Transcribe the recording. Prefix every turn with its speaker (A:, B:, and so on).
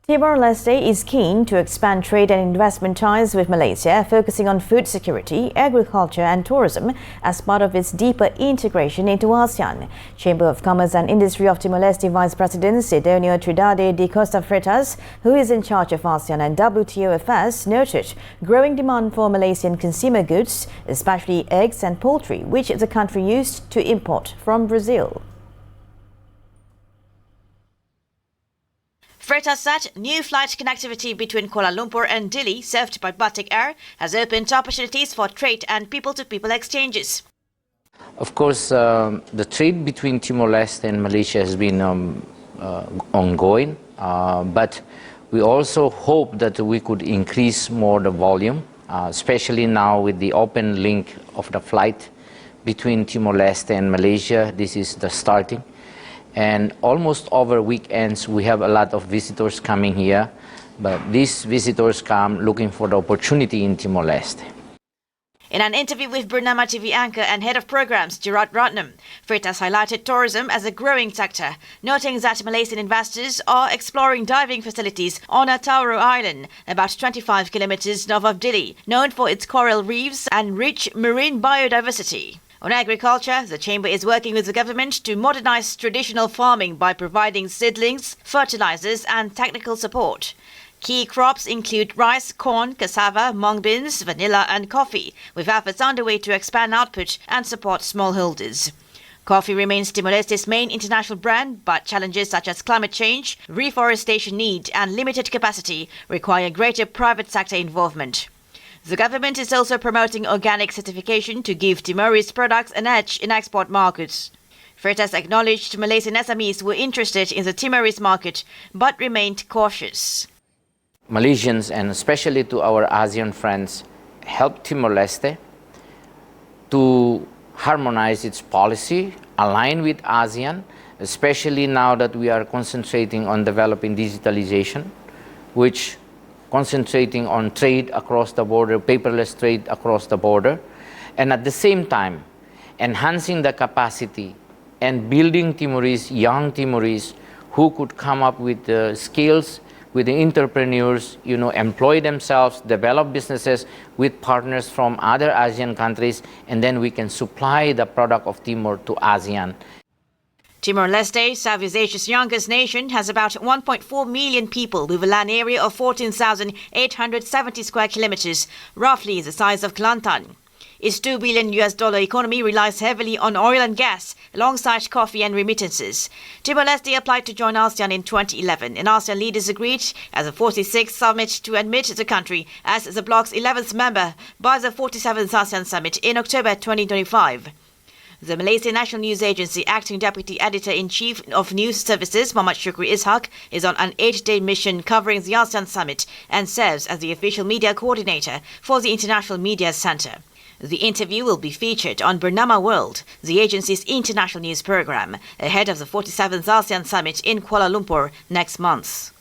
A: Timor-Leste is keen to expand trade and investment ties with Malaysia, focusing on food security, agriculture and tourism as part of its deeper integration into ASEAN. Chamber of Commerce and Industry of Timor-Leste Vice President Sidonio Trinidade de Costa Freitas, who is in charge of ASEAN and WTO affairs, noted growing demand for Malaysian consumer goods, especially eggs and poultry, which the country used to import from Brazil.
B: Freitas said new flight connectivity between Kuala Lumpur and Dili, served by Batik Air, has opened opportunities for trade and people-to-people exchanges.
C: Of course, the trade between Timor-Leste and Malaysia has been ongoing, but we also hope that we could increase more the volume, especially now with the open link of the flight between Timor-Leste and Malaysia. This is the starting. And almost over weekends, we have a lot of visitors coming here, but these visitors come looking for the opportunity in Timor-Leste.
B: In an interview with Bernama TV anchor and head of programs Gerard Ratnam, Freitas highlighted tourism as a growing sector, noting that Malaysian investors are exploring diving facilities on Atauro Island, about 25 kilometers north of Dili, known for its coral reefs and rich marine biodiversity. On agriculture, the Chamber is working with the government to modernize traditional farming by providing seedlings, fertilizers and technical support. Key crops include rice, corn, cassava, mung beans, vanilla and coffee, with efforts underway to expand output and support smallholders. Coffee remains Timor-Leste's main international brand, but challenges such as climate change, reforestation need and limited capacity require greater private sector involvement. The government is also promoting organic certification to give Timorese products an edge in export markets. Freitas acknowledged Malaysian SMEs were interested in the Timorese market but remained cautious.
C: Malaysians, and especially to our ASEAN friends, help Timor-Leste to harmonize its policy, align with ASEAN, especially now that we are concentrating on developing digitalization, which concentrating on trade across the border, paperless trade across the border, and at the same time, enhancing the capacity and building Timorese, young Timorese, who could come up with the skills, with the entrepreneurs, employ themselves, develop businesses with partners from other ASEAN countries, and then we can supply the product of Timor to ASEAN.
B: Timor-Leste, Southeast Asia's youngest nation, has about 1.4 million people with a land area of 14,870 square kilometers, roughly the size of Kelantan. Its $2 billion economy relies heavily on oil and gas, alongside coffee and remittances. Timor-Leste applied to join ASEAN in 2011, and ASEAN leaders agreed at the 46th summit to admit the country as the bloc's 11th member by the 47th ASEAN summit in October 2025. The Malaysian National News Agency Acting Deputy Editor-in-Chief of News Services, Muhammad Shukri Ishaq, is on an 8-day mission covering the ASEAN Summit and serves as the official media coordinator for the International Media Centre. The interview will be featured on Bernama World, the agency's international news program, ahead of the 47th ASEAN Summit in Kuala Lumpur next month.